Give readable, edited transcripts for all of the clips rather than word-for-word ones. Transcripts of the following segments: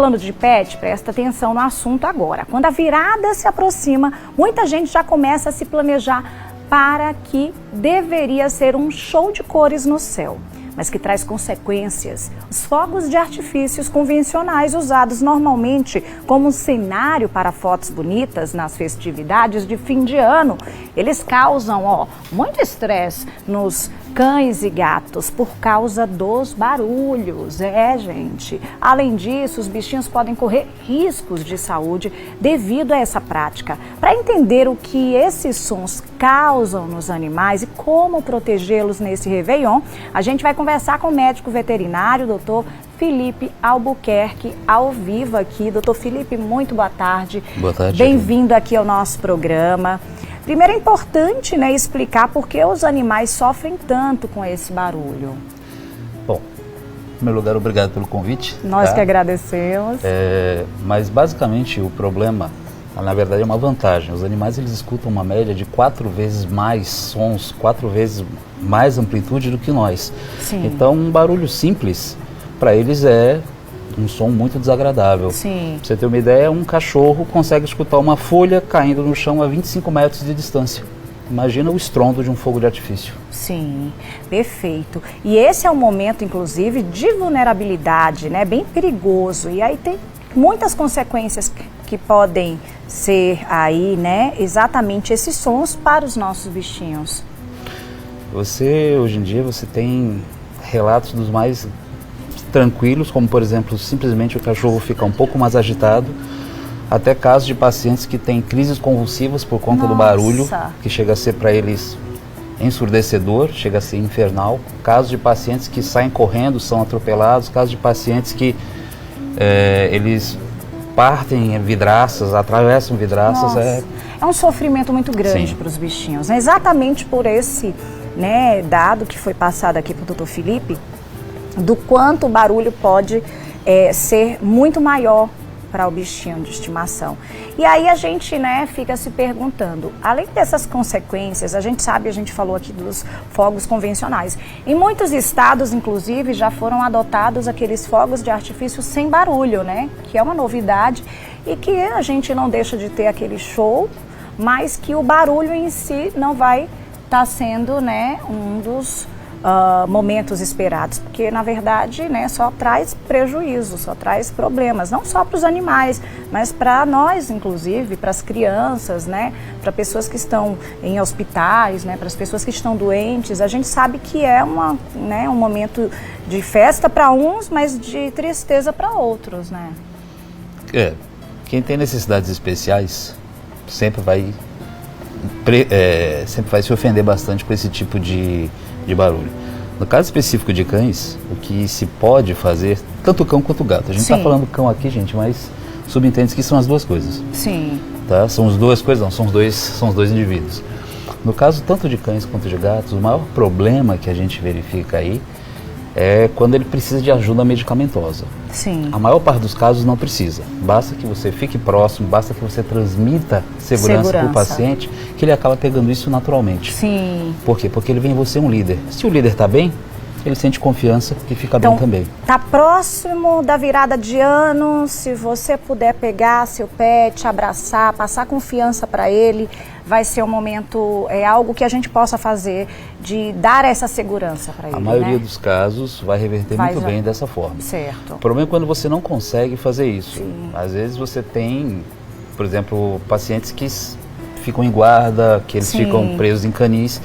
falando de pet, presta atenção no assunto agora. Quando a virada se aproxima, muita gente já começa a se planejar para que deveria ser um show de cores no céu, mas que traz consequências. Os fogos de artifícios convencionais usados normalmente como um cenário para fotos bonitas nas festividades de fim de ano, eles causam muito estresse nos cães e gatos por causa dos barulhos, gente. Além disso, os bichinhos podem correr riscos de saúde devido a essa prática. Para entender o que esses sons causam nos animais e como protegê-los nesse Réveillon, a gente vai conversar com o médico veterinário, doutor Felipe Albuquerque, ao vivo aqui. Doutor Felipe, muito boa tarde. Boa tarde. Bem-vindo aqui ao nosso programa. Primeiro é importante, explicar por que os animais sofrem tanto com esse barulho. Bom, em primeiro lugar, obrigado pelo convite. Nós que agradecemos. Mas basicamente o problema, na verdade, é uma vantagem. Os animais eles escutam uma média de 4 vezes mais sons, 4 vezes mais amplitude do que nós. Sim. Então um barulho simples, para eles é um som muito desagradável. Sim. Pra você ter uma ideia, um cachorro consegue escutar uma folha caindo no chão a 25 metros de distância. Imagina o estrondo de um fogo de artifício. Sim, perfeito. E esse é um momento, inclusive, de vulnerabilidade, bem perigoso. E aí tem muitas consequências que podem ser aí, exatamente esses sons para os nossos bichinhos. Hoje em dia, você tem relatos dos mais tranquilos, como por exemplo, simplesmente o cachorro fica um pouco mais agitado, até casos de pacientes que têm crises convulsivas por conta do barulho, que chega a ser para eles ensurdecedor, chega a ser infernal. Casos de pacientes que saem correndo, são atropelados, casos de pacientes que eles partem vidraças, atravessam vidraças. É um sofrimento muito grande para os bichinhos. Exatamente por esse dado que foi passado aqui para o doutor Felipe, do quanto o barulho pode ser muito maior para o bichinho de estimação. E aí a gente fica se perguntando, além dessas consequências, a gente falou aqui dos fogos convencionais. Em muitos estados, inclusive, já foram adotados aqueles fogos de artifício sem barulho, que é uma novidade e que a gente não deixa de ter aquele show, mas que o barulho em si não vai estar sendo um dos momentos esperados, porque na verdade só traz prejuízo, só traz problemas, não só para os animais, mas para nós, inclusive, para as crianças, para pessoas que estão em hospitais, para as pessoas que estão doentes. A gente sabe que é um momento de festa para uns, mas de tristeza para outros, Quem tem necessidades especiais sempre vai se ofender bastante com esse tipo de barulho. No caso específico de cães, o que se pode fazer, tanto o cão quanto o gato. A gente está falando cão aqui, gente, mas subentende que são as duas coisas. Sim. Tá? São as duas coisas, não, são os dois indivíduos. No caso tanto de cães quanto de gatos, o maior problema que a gente verifica aí é quando ele precisa de ajuda medicamentosa. Sim. A maior parte dos casos não precisa. Basta que você fique próximo, basta que você transmita segurança para o paciente, que ele acaba pegando isso naturalmente. Sim. Por quê? Porque ele vê em você um líder. Se o líder está bem, ele sente confiança e fica bem também. Está próximo da virada de ano, se você puder pegar seu pet, abraçar, passar confiança para ele, vai ser um momento, algo que a gente possa fazer de dar essa segurança para ele. A maioria dos casos vai reverter muito bem dessa forma. Certo. O problema é quando você não consegue fazer isso. Sim. Às vezes você tem, por exemplo, pacientes que ficam em guarda, que eles ficam presos em canis.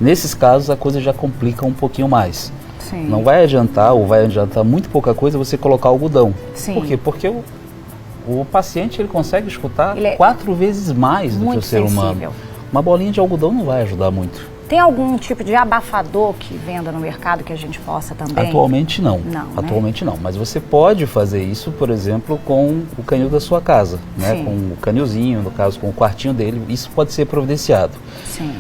Nesses casos a coisa já complica um pouquinho mais. Sim. Não vai adiantar, ou vai adiantar muito pouca coisa você colocar algodão. Sim. Por quê? Porque o paciente ele consegue escutar 4 vezes mais do que o ser humano. Uma bolinha de algodão não vai ajudar muito. Tem algum tipo de abafador que venda no mercado que a gente possa também? Atualmente não. Atualmente não. Mas você pode fazer isso, por exemplo, com o canil da sua casa, com o canilzinho, no caso, com o quartinho dele. Isso pode ser providenciado. Sim.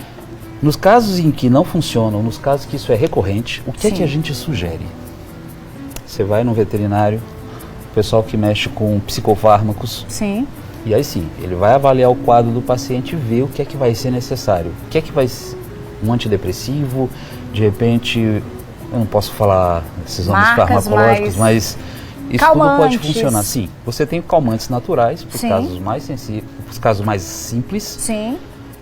Nos casos em que não funcionam, nos casos que isso é recorrente, o que é que a gente sugere? Você vai no veterinário, o pessoal que mexe com psicofármacos. Sim. E aí sim, ele vai avaliar o quadro do paciente e ver o que é que vai ser necessário. O que é que vai ser um antidepressivo, de repente, eu não posso falar esses nomes farmacológicos, mas Isso tudo pode funcionar, sim. Você tem calmantes naturais, para os casos mais sensíveis, para os casos mais simples. Sim.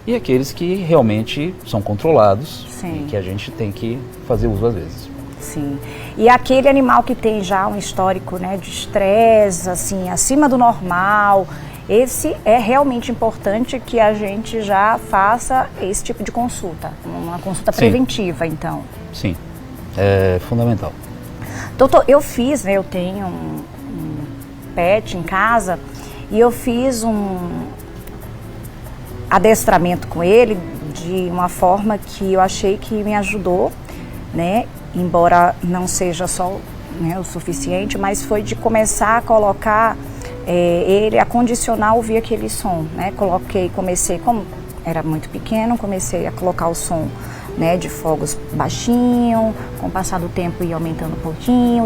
E aqueles que realmente são controlados, sim, e que a gente tem que fazer uso às vezes. Sim. E aquele animal que tem já um histórico, né, de estresse, assim, acima do normal, esse é realmente importante que a gente já faça esse tipo de consulta, uma consulta preventiva, então. Sim, é fundamental. Doutor, eu tenho um pet em casa e eu fiz um adestramento com ele de uma forma que eu achei que me ajudou, né? Embora não seja só, né, o suficiente, mas foi de começar a colocar ele, a condicionar ouvir aquele som, né? Comecei, como era muito pequeno, comecei a colocar o som, né, de fogos baixinho, com o passar do tempo ia aumentando um pouquinho,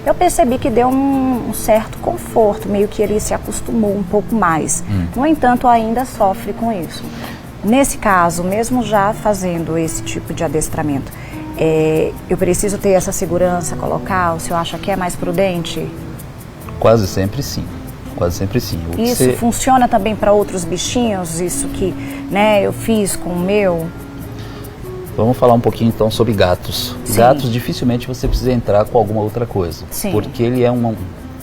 eu percebi que deu um certo conforto, meio que ele se acostumou um pouco mais. No entanto, ainda sofre com isso. Nesse caso, mesmo já fazendo esse tipo de adestramento, eu preciso ter essa segurança, colocar, o senhor acha que é mais prudente? Quase sempre sim, quase sempre sim. Isso funciona também para outros bichinhos, isso que, né, eu fiz com o meu? Vamos falar um pouquinho então sobre gatos. Sim. Gatos dificilmente você precisa entrar com alguma outra coisa, sim, porque ele é um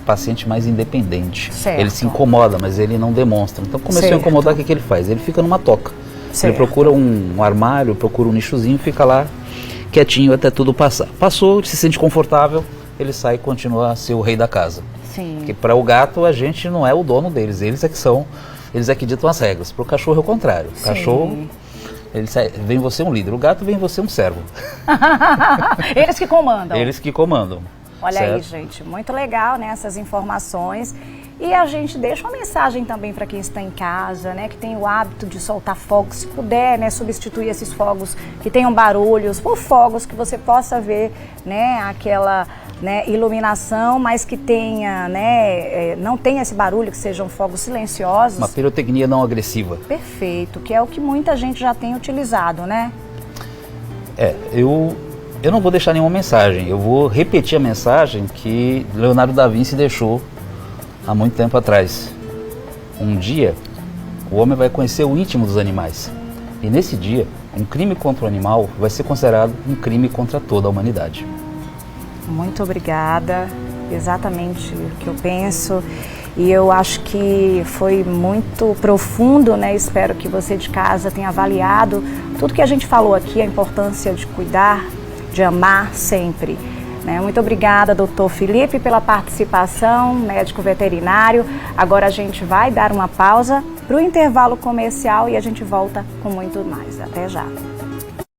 paciente mais independente. Certo. Ele se incomoda, mas ele não demonstra. Então começou a incomodar, o que ele faz? Ele fica numa toca. Certo. Ele procura um armário, procura um nichozinho, fica lá quietinho até tudo passar. Passou, ele se sente confortável, ele sai e continua a ser o rei da casa. Sim. Porque para o gato a gente não é o dono deles, eles é que ditam as regras. Para o cachorro é o contrário. O cachorro, vem você um líder, o gato vem você um servo. Eles que comandam. Eles que comandam. Olha aí, gente, muito legal, né, essas informações. E a gente deixa uma mensagem também para quem está em casa, né, que tem o hábito de soltar fogos, se puder, né, substituir esses fogos que tenham barulhos por fogos que você possa ver, né, aquela, né, iluminação, mas que tenha, né, não tenha esse barulho, que sejam fogos silenciosos. Uma pirotecnia não agressiva. Perfeito, que é o que muita gente já tem utilizado, né? Eu não vou deixar nenhuma mensagem, eu vou repetir a mensagem que Leonardo da Vinci deixou há muito tempo atrás. Um dia, o homem vai conhecer o íntimo dos animais. E nesse dia, um crime contra o animal vai ser considerado um crime contra toda a humanidade. Muito obrigada, exatamente o que eu penso. E eu acho que foi muito profundo, né? Espero que você de casa tenha avaliado tudo que a gente falou aqui, a importância de cuidar, de amar sempre. Muito obrigada, doutor Felipe, pela participação, médico veterinário. Agora a gente vai dar uma pausa para o intervalo comercial e a gente volta com muito mais. Até já.